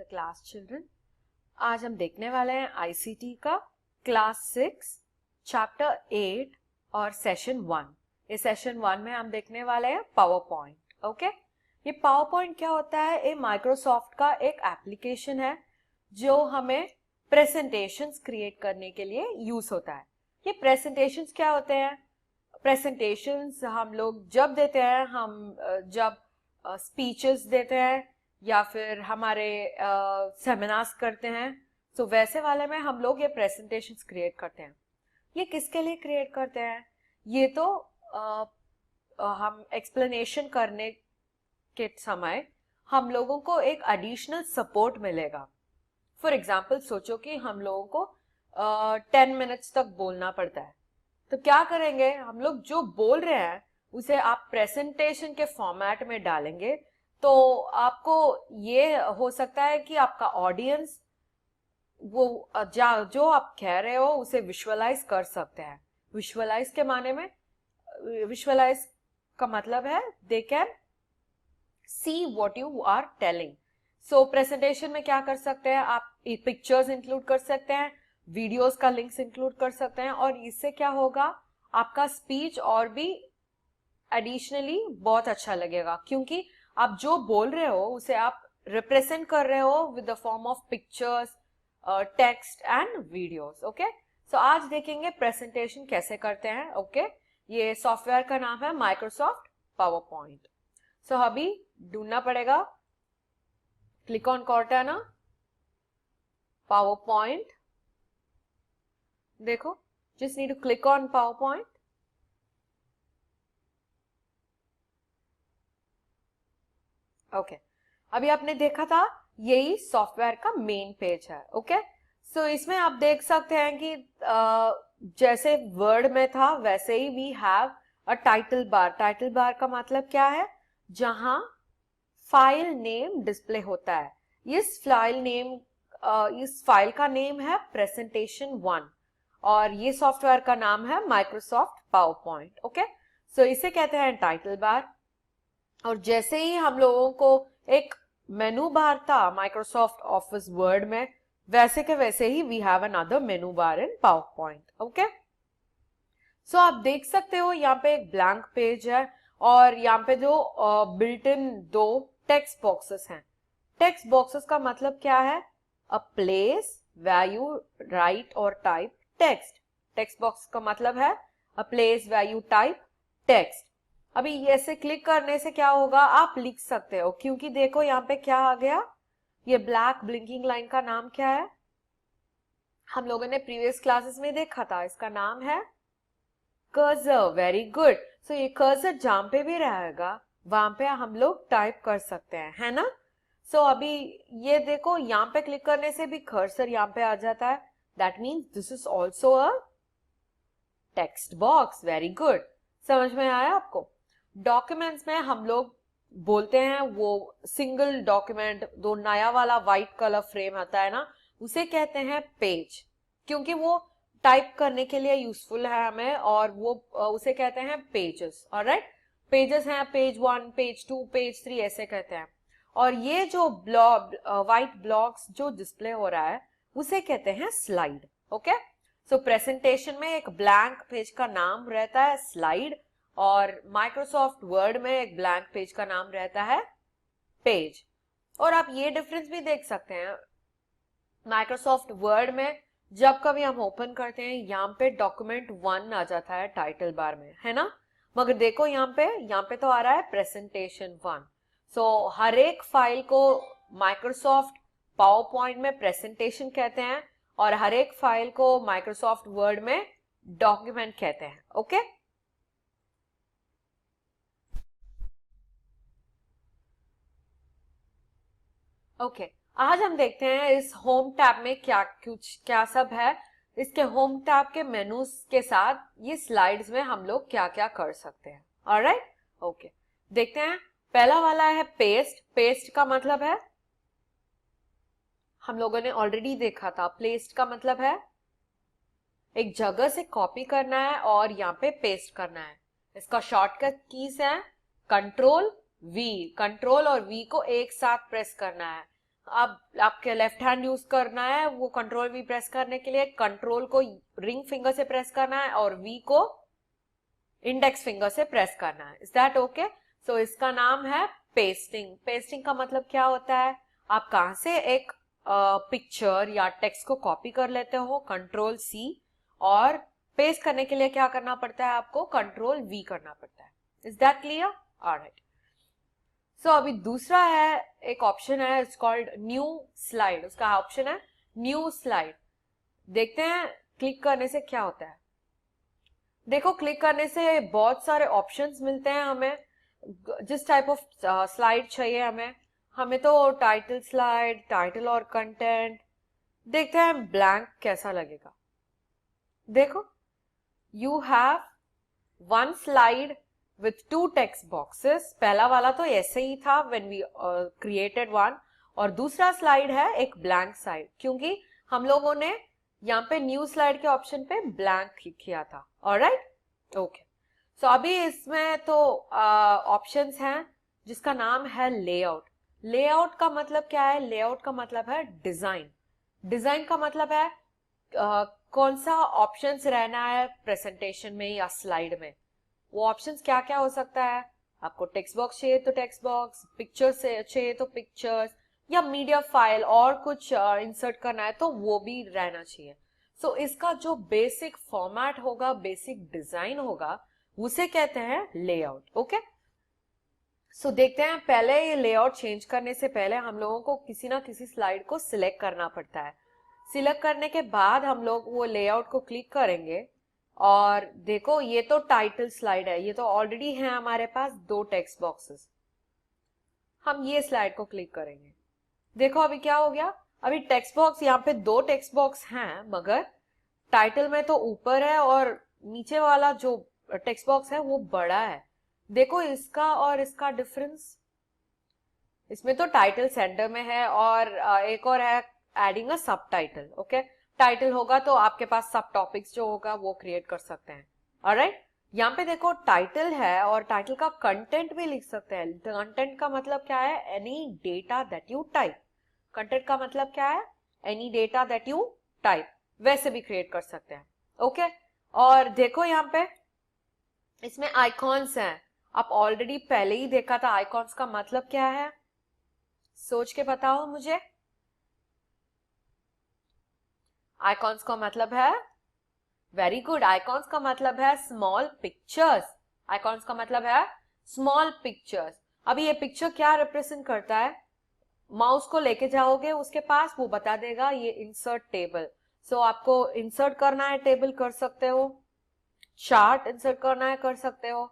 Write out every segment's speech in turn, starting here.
the class children. आज हम देखने वाले हैं आईसीटी का क्लास 6 चैप्टर 8 और सेशन 1. इस सेशन 1 में हम देखने वाले हैं पावर पॉइंट. ओके, ये पावर पॉइंट क्या होता है? ये माइक्रोसॉफ्ट का एक एप्लीकेशन है जो हमें प्रेजेंटेशंस क्रिएट करने के लिए यूज होता है. ये प्रेजेंटेशंस क्या होते हैं? प्रेजेंटेशंस हम लोग जब देते हैं, हम जब स्पीचेस देते हैं या फिर हमारे सेमिनार्स करते हैं, तो वैसे वाले में हम लोग ये प्रेजेंटेशंस क्रिएट करते हैं. ये किसके लिए क्रिएट करते हैं? ये तो हम एक्सप्लेनेशन करने के समय हम लोगों को एक एडिशनल सपोर्ट मिलेगा. फॉर एग्जाम्पल सोचो कि हम लोगों को 10 मिनट्स तक बोलना पड़ता है, तो क्या करेंगे? हम लोग जो बोल रहे हैं उसे आप प्रेजेंटेशन के फॉर्मेट में डालेंगे, तो आपको ये हो सकता है कि आपका ऑडियंस वो जो आप कह रहे हो उसे विजुअलाइज कर सकते हैं. विजुअलाइज के माने में, विजुअलाइज का मतलब है they can see what you are telling. So presentation में क्या कर सकते हैं? आप पिक्चर्स इंक्लूड कर सकते हैं, वीडियोस का लिंक्स इंक्लूड कर सकते हैं, और इससे क्या होगा, आपका स्पीच और भी एडिशनली बहुत अच्छा लगेगा, क्योंकि आप जो बोल रहे हो उसे आप रिप्रेजेंट कर रहे हो with the form of pictures, text and videos. Okay, so आज देखेंगे प्रेजेंटेशन कैसे करते हैं. ओके, ये सॉफ्टवेयर का नाम है माइक्रोसॉफ्ट पावर पॉइंट. सो अभी ढूंढना पड़ेगा, click on Cortana power point. देखो, just need to click on PowerPoint. Okay, अभी आपने देखा था यही सॉफ्टवेयर का मेन पेज है. ओके, सो इसमें आप देख सकते हैं कि जैसे वर्ड में था वैसे ही we have a title bar. Title bar का मतलब क्या है? जहां फाइल नेम डिस्प्ले होता है. इस फाइल का नेम है प्रेजेंटेशन 1 और ये सॉफ्टवेयर का नाम है माइक्रोसॉफ्ट पावर पॉइंट. ओके, सो इसे कहते हैं टाइटल बार. और जैसे ही हम लोगों को एक मेनू बार था माइक्रोसॉफ्ट ऑफिस वर्ड में, वैसे के वैसे ही we have another menu bar in PowerPoint. Okay, so आप देख सकते हो यहाँ पे एक ब्लैंक पेज है और यहाँ पे जो बिल्ट इन 2 टेक्स्ट बॉक्सेस हैं. टेक्स्ट बॉक्सेस का मतलब क्या है? A place where you write और टाइप टेक्स्ट. टेक्स्ट बॉक्स का मतलब है a place where you type text. अभी ऐसे क्लिक करने से क्या होगा? आप लिख सकते हो, क्योंकि देखो यहाँ पे क्या आ गया, ये ब्लैक ब्लिंकिंग लाइन का नाम क्या है? हम लोगों ने प्रीवियस क्लासेस में देखा था, इसका नाम है कर्सर. Very good. सो ये कर्सर जहां पे भी रहेगा वहां पे हम लोग टाइप कर सकते हैं, है ना? सो अभी ये देखो, यहाँ पे क्लिक करने से भी कर्सर यहाँ पे आ जाता है. That means this is also a text box. Very good. समझ में आया आपको? डॉक्यूमेंट्स में हम लोग बोलते हैं वो सिंगल डॉक्यूमेंट, दो नया वाला व्हाइट कलर फ्रेम आता है ना, उसे कहते हैं पेज, क्योंकि वो टाइप करने के लिए यूजफुल है हमें, और वो उसे कहते हैं पेजेस. ऑलराइट, पेजेस हैं पेज 1, पेज 2, पेज 3 ऐसे कहते हैं. और ये जो व्हाइट ब्लॉक्स जो डिस्प्ले हो रहा है उसे कहते हैं स्लाइड. ओके, सो प्रेजेंटेशन में एक ब्लैंक पेज का नाम रहता है स्लाइड, और माइक्रोसॉफ्ट वर्ड में एक ब्लैंक पेज का नाम रहता है पेज. और आप ये डिफरेंस भी देख सकते हैं, माइक्रोसॉफ्ट वर्ड में जब कभी हम ओपन करते हैं यहाँ पे डॉक्यूमेंट 1 आ जाता है टाइटल बार में, है ना? मगर देखो यहाँ पे तो आ रहा है प्रेजेंटेशन 1. सो हर एक फाइल को माइक्रोसॉफ्ट पावर पॉइंट में प्रेजेंटेशन कहते हैं और हर एक फाइल को माइक्रोसॉफ्ट वर्ड में डॉक्यूमेंट कहते हैं. ओके, ओके, आज हम देखते हैं इस होम टैब में क्या सब है. इसके होम टैब के मेनूज के साथ ये स्लाइड्स में हम लोग क्या क्या कर सकते हैं. ऑलराइट, ओके, देखते हैं. पहला वाला है पेस्ट. पेस्ट का मतलब है, हम लोगों ने ऑलरेडी देखा था, पेस्ट का मतलब है एक जगह से कॉपी करना है और यहाँ पे पेस्ट करना है. इसका शॉर्टकट कीज है कंट्रोल V. कंट्रोल और V को एक साथ प्रेस करना है. अब आपके लेफ्ट हैंड यूज करना है, वो कंट्रोल वी प्रेस करने के लिए कंट्रोल को रिंग फिंगर से प्रेस करना है और वी को इंडेक्स फिंगर से प्रेस करना है. Is that okay? सो इसका नाम है पेस्टिंग. पेस्टिंग का मतलब क्या होता है? आप कहां से एक पिक्चर या टेक्स्ट को कॉपी कर लेते हो, कंट्रोल सी, और पेस्ट करने के लिए क्या करना पड़ता है आपको? कंट्रोल वी करना पड़ता है. Is that clear? ऑलराइट. सो अभी दूसरा है, एक ऑप्शन है, इट्स कॉल्ड न्यू स्लाइड. उसका ऑप्शन है न्यू स्लाइड. देखते हैं क्लिक करने से क्या होता है. देखो, क्लिक करने से बहुत सारे ऑप्शंस मिलते हैं हमें, जिस टाइप ऑफ स्लाइड चाहिए हमें. हमें तो टाइटल स्लाइड, टाइटल और कंटेंट. देखते हैं ब्लैंक कैसा लगेगा. देखो, you have one slide with two text boxes. पहला वाला तो ऐसे ही था when we created one, और दूसरा स्लाइड है एक ब्लैंक स्लाइड, क्योंकि हम लोगों ने यहाँ पे न्यू स्लाइड के ऑप्शन पे ब्लैंक क्लिक किया था. Alright, okay. सो अभी इसमें तो ऑप्शंस हैं जिसका नाम है लेआउट. लेआउट का मतलब क्या है? लेआउट का मतलब है डिजाइन. डिजाइन का मतलब है कौन सा ऑप्शंस रहना है प्रेजेंटेशन में या स्लाइड में. वो ऑप्शंस क्या क्या हो सकता है? आपको टेक्स्ट बॉक्स चाहिए तो टेक्स्ट बॉक्स, पिक्चर्स चाहिए तो पिक्चर्स, या मीडिया फाइल और कुछ इंसर्ट करना है तो वो भी रहना चाहिए. सो इसका जो बेसिक फॉर्मेट होगा, बेसिक डिजाइन होगा, उसे कहते हैं लेआउट. ओके. सो देखते हैं, पहले ये लेआउट चेंज करने से पहले हम लोगों को किसी ना किसी स्लाइड को सिलेक्ट करना पड़ता है. सिलेक्ट करने के बाद हम लोग वो लेआउट को क्लिक करेंगे, और देखो ये तो टाइटल स्लाइड है, ये तो ऑलरेडी है हमारे पास दो टेक्स्ट बॉक्सेस. हम ये स्लाइड को क्लिक करेंगे. देखो अभी क्या हो गया? अभी टेक्स्ट बॉक्स, यहाँ पे दो टेक्स्ट बॉक्स हैं, मगर टाइटल में तो ऊपर है और नीचे वाला जो टेक्स्ट बॉक्स है वो बड़ा है. देखो इसका और इसका डिफरेंस. इसमें तो टाइटल सेंटर में है, और एक और है एडिंग अ सब टाइटल. ओके, टाइटल होगा तो आपके पास सब टॉपिक्स जो होगा वो क्रिएट कर सकते हैं. ऑलराइट, यहाँ पे देखो टाइटल है और टाइटल का कंटेंट भी लिख सकते हैं. कंटेंट का मतलब क्या है? Any data that you type. Content का मतलब क्या है? Any data that you type. वैसे भी क्रिएट कर सकते हैं. ओके. और देखो यहाँ पे इसमें आइकॉन्स हैं. आप ऑलरेडी पहले ही देखा था. आइकॉन्स का मतलब क्या है? सोच के बताओ मुझे. आइकॉन्स का मतलब है, वेरी गुड, आइकॉन्स का मतलब है स्मॉल पिक्चर्स. आइकॉन्स का मतलब है स्मॉल पिक्चर्स. अभी ये पिक्चर क्या रिप्रेजेंट करता है? माउस को लेके जाओगे उसके पास, वो बता देगा ये इंसर्ट टेबल. सो आपको इंसर्ट करना है टेबल, कर सकते हो. चार्ट इंसर्ट करना है, कर सकते हो.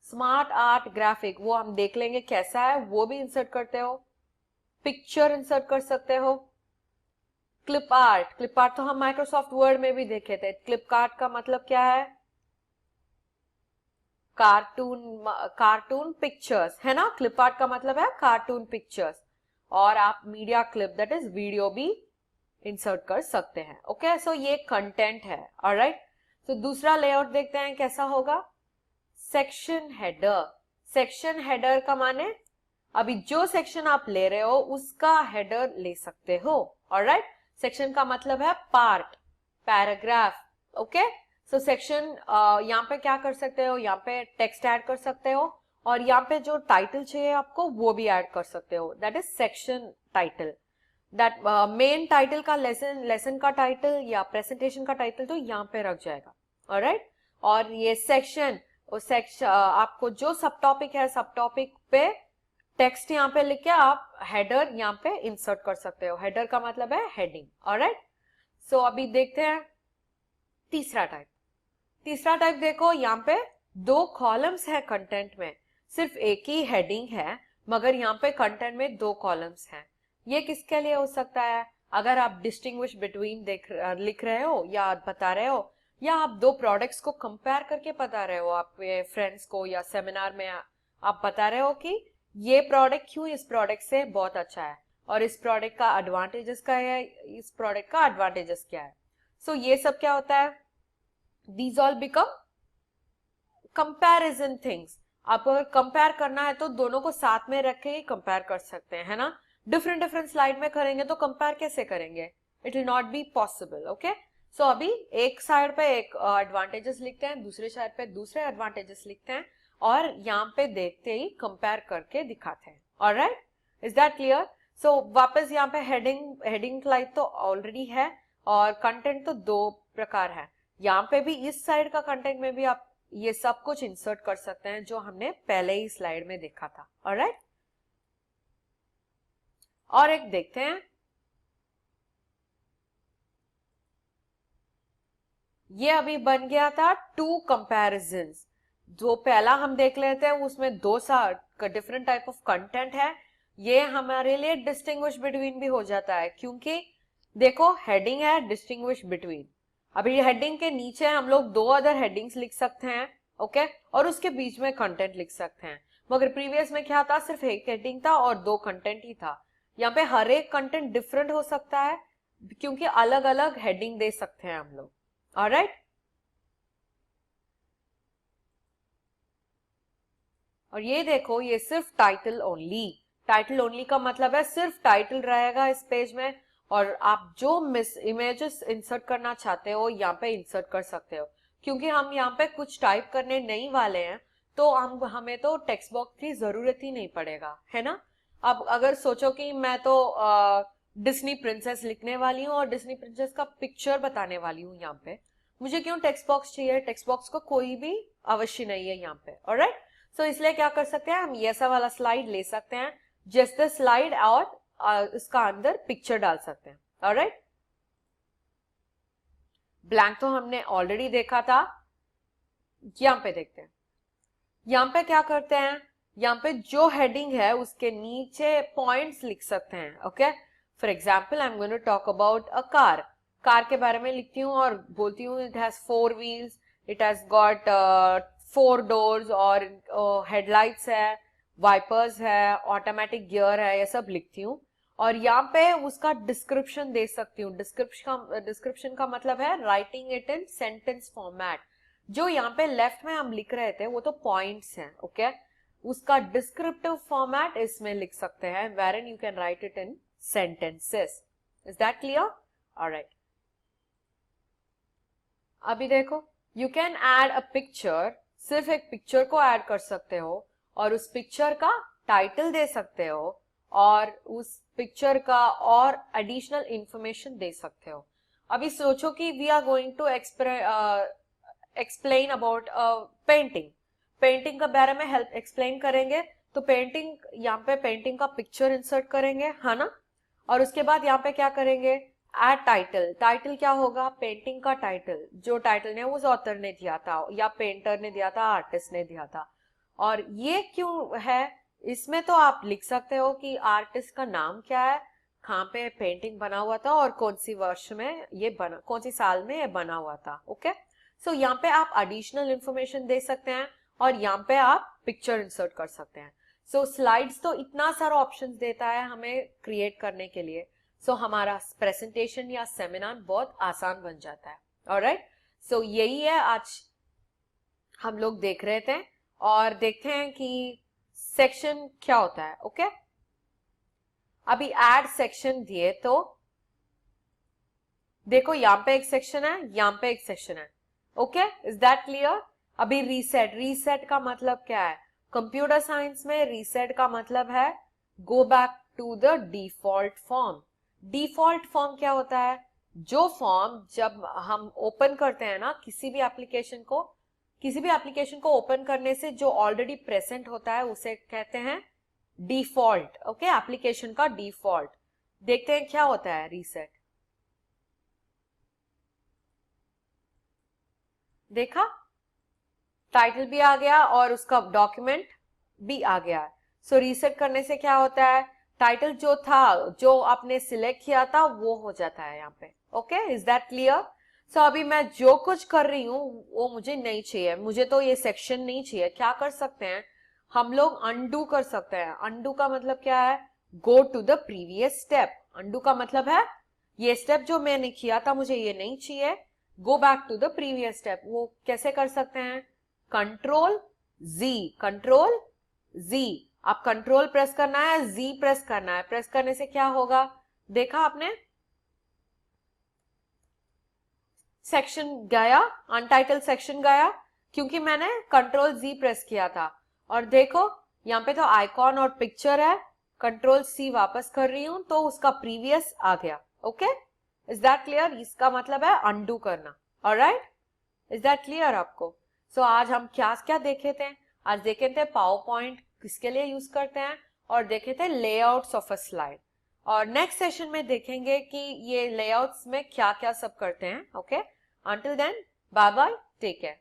स्मार्ट आर्ट ग्राफिक, वो हम देख लेंगे कैसा है, वो भी इंसर्ट करते हो. पिक्चर इंसर्ट कर सकते हो. क्लिप आर्ट, क्लिप आर्ट तो हम माइक्रोसॉफ्ट वर्ड में भी देखे थे. क्लिप आर्ट का मतलब क्या है? कार्टून. कार्टून पिक्चर्स है ना. क्लिप आर्ट का मतलब है कार्टून पिक्चर्स. और आप media clip, that is video, भी इंसर्ट कर सकते हैं. ओके, सो ये कंटेंट है. ऑलराइट, सो दूसरा लेआउट देखते हैं कैसा होगा. Section header. सेक्शन हेडर का माने अभी जो सेक्शन आप ले रहे हो उसका हेडर ले सकते हो. ऑलराइट, सेक्शन का मतलब है part, paragraph. Okay, so section यहाँ पे क्या कर सकते हो? यहाँ पे टेक्स्ट ऐड कर सकते हो, और यहाँ पे जो टाइटल चाहिए आपको वो भी ऐड कर सकते हो. That is section title. That main title का लेसन का टाइटल या प्रेजेंटेशन का टाइटल तो यहाँ पे रख जाएगा. ऑलराइट, और ये सेक्शन, आपको जो सब टॉपिक है, सब टॉपिक पे टेक्स्ट यहाँ पे लिख के आप हेडर यहाँ पे इंसर्ट कर सकते हो. हेडर का मतलब है हेडिंग. ऑलराइट, सो अभी देखते हैं तीसरा टाइप. तीसरा टाइप देखो, यहाँ पे दो कॉलम्स है कंटेंट में. सिर्फ एक ही हेडिंग है, मगर यहाँ पे कंटेंट में दो कॉलम्स हैं. ये किसके लिए हो सकता है? अगर आप डिस्टिंग्विश बिटवीन लिख रहे हो या बता रहे हो, या आप दो प्रोडक्ट्स को कंपेयर करके बता रहे हो आपके फ्रेंड्स को, या सेमिनार में आप बता रहे हो कि ये प्रोडक्ट क्यों इस प्रोडक्ट से बहुत अच्छा है, और इस प्रोडक्ट का एडवांटेजेस क्या है, इस प्रोडक्ट का एडवांटेजेस क्या है. सो ये सब क्या होता है? These all become comparison things. आप अगर कंपेयर करना है तो दोनों को साथ में रख के ही कंपेयर कर सकते हैं, है ना. डिफरेंट डिफरेंट स्लाइड में करेंगे तो कंपेयर कैसे करेंगे, it will not be possible. Okay, so अभी एक साइड पे एक एडवांटेजेस लिखते हैं, दूसरे साइड पे दूसरे एडवांटेजेस लिखते हैं और यहाँ पे देखते ही कंपेयर करके दिखाते हैं। Alright, is that clear? So वापस यहाँ पे हेडिंग स्लाइड तो ऑलरेडी है और कंटेंट तो दो प्रकार है। यहाँ पे भी इस साइड का कंटेंट में भी आप ये सब कुछ इंसर्ट कर सकते हैं जो हमने पहले ही स्लाइड में देखा था। ऑलराइट, और एक देखते हैं, ये अभी बन गया था टू कंपैरिजंस। जो पहला हम देख लेते हैं उसमें दो डिफरेंट टाइप ऑफ कंटेंट है, ये हमारे लिए डिस्टिंग्विश बिटवीन भी हो जाता है क्योंकि देखो हेडिंग है डिस्टिंग्विश बिटवीन। अभी हेडिंग के नीचे हम लोग दो अदर हेडिंग्स लिख सकते हैं, ओके, और उसके बीच में कंटेंट लिख सकते हैं। मगर प्रीवियस में क्या था, सिर्फ एक हेडिंग था और दो कंटेंट ही था। यहाँ पे हर एक कंटेंट डिफरेंट हो सकता है क्योंकि अलग अलग हेडिंग दे सकते हैं हम लोग। ऑलराइट, और ये देखो ये सिर्फ टाइटल ओनली। टाइटल ओनली का मतलब है सिर्फ टाइटल रहेगा इस पेज में और आप जो इमेजेस इंसर्ट करना चाहते हो यहाँ पे इंसर्ट कर सकते हो। क्योंकि हम यहाँ पे कुछ टाइप करने नहीं वाले हैं तो हमें तो टेक्स्ट बॉक्स की जरूरत ही नहीं पड़ेगा, है ना। अब अगर सोचो कि मैं तो डिज्नी प्रिंसेस लिखने वाली हूँ और डिज्नी प्रिंसेस का पिक्चर बताने वाली हूँ यहाँ पे, मुझे क्यों टेक्स्ट बॉक्स चाहिए? टेक्स्ट बॉक्स को कोई भी अवश्य नहीं है यहाँ पे। ऑलराइट, सो इसलिए क्या कर सकते हैं हम, ये ऐसा वाला स्लाइड ले सकते हैं, जस्ट द स्लाइड और इसका अंदर पिक्चर डाल सकते हैं। ऑलराइट, ब्लैंक तो हमने ऑलरेडी देखा था, यहाँ पे देखते हैं। यहाँ पे क्या करते हैं, यहाँ पे जो हेडिंग है उसके नीचे पॉइंट्स लिख सकते हैं। Okay, for example I am going to talk about a car. Car के बारे में लिखती हूँ और बोलती हूँ it has 4 wheels, it has got 4 doors और हेडलाइट्स है, वाइपर्स है, ऑटोमेटिक गियर है, ये सब लिखती हूँ। और यहाँ पे उसका डिस्क्रिप्शन दे सकती हूँ। डिस्क्रिप्शन का मतलब है writing it in sentence format. जो यहाँ पे लेफ्ट में हम लिख रहे थे वो तो पॉइंट्स हैं, ओके, उसका डिस्क्रिप्टिव फॉर्मेट इसमें लिख सकते हैं, wherein you can write it in sentences. Is that clear? Alright. अभी देखो, you can add a picture, सिर्फ एक पिक्चर को ऐड कर सकते हो और उस पिक्चर का टाइटल दे सकते हो और उस पिक्चर का और एडिशनल इंफॉर्मेशन दे सकते हो। अभी सोचो कि we are going to explain about painting. Painting के बारे में हेल्प एक्सप्लेन करेंगे तो पेंटिंग, यहाँ पे पेंटिंग का पिक्चर इंसर्ट करेंगे, है ना। और उसके बाद यहाँ पे क्या करेंगे, एड टाइटल। टाइटल क्या होगा, पेंटिंग का टाइटल, जो टाइटल ने उस ऑथर ने दिया था या पेंटर ने दिया था, आर्टिस्ट ने दिया था। और ये क्यों है, इसमें तो आप लिख सकते हो कि आर्टिस्ट का नाम क्या है, कहाँ पे पेंटिंग बना हुआ था और कौन सी वर्ष में ये बना, कौन सी साल में ये बना हुआ था। ओके, सो यहाँ पे आप एडिशनल इंफॉर्मेशन दे सकते हैं और यहाँ पे आप पिक्चर इंसर्ट कर सकते हैं। सो स्लाइड्स तो इतना सारा ऑप्शंस देता है हमें क्रिएट करने के लिए, सो हमारा प्रेजेंटेशन या सेमिनार बहुत आसान बन जाता है। ऑलराइट, सो यही है आज हम लोग देख रहे थे और देखते हैं कि सेक्शन क्या होता है। ओके, अभी ऐड सेक्शन दिए तो देखो यहाँ पे एक सेक्शन है, यहाँ पे एक सेक्शन है। Okay, is that clear? अभी रीसेट, रीसेट का मतलब क्या है, कंप्यूटर साइंस में रीसेट का मतलब है go back to the default form. Default form क्या होता है, जो फॉर्म जब हम ओपन करते हैं ना किसी भी एप्लीकेशन को ओपन करने से जो ऑलरेडी प्रेजेंट होता है उसे कहते हैं डिफॉल्ट। ओके, एप्लीकेशन का डिफॉल्ट। देखते हैं क्या होता है रीसेट। देखा, टाइटल भी आ गया और उसका डॉक्यूमेंट भी आ गया। सो रीसेट करने से क्या होता है, टाइटल जो था, जो आपने सिलेक्ट किया था वो हो जाता है यहाँ पे। Okay, is that clear? So अभी मैं जो कुछ कर रही हूँ वो मुझे नहीं चाहिए, मुझे तो ये सेक्शन नहीं चाहिए। क्या कर सकते हैं हम लोग, अनडू कर सकते हैं। अनडू का मतलब क्या है, go to the previous step. Undo का मतलब है ये स्टेप जो मैंने किया था मुझे ये नहीं चाहिए, go back to the previous step. वो कैसे कर सकते हैं, कंट्रोल जी, कंट्रोल जी, आप कंट्रोल प्रेस करना है, जी प्रेस करना है, प्रेस करने से क्या होगा, देखा आपने, सेक्शन गया, अनटाइटल सेक्शन गया, क्योंकि मैंने कंट्रोल जी प्रेस किया था। और देखो यहाँ पे तो आइकॉन और पिक्चर है, कंट्रोल सी वापस कर रही हूं तो उसका प्रीवियस आ गया। Okay, is that clear? इसका मतलब है अनडू करना। ऑलराइट, इज दैट क्लियर आपको? सो आज हम क्या क्या देखे थे? आज देखे थे पावर पॉइंट किसके लिए यूज करते हैं, और देखे थे लेआउट्स ऑफ अ स्लाइड। और नेक्स्ट सेशन में देखेंगे कि ये लेआउट्स में क्या क्या सब करते हैं। Okay, until then, bye bye, take care.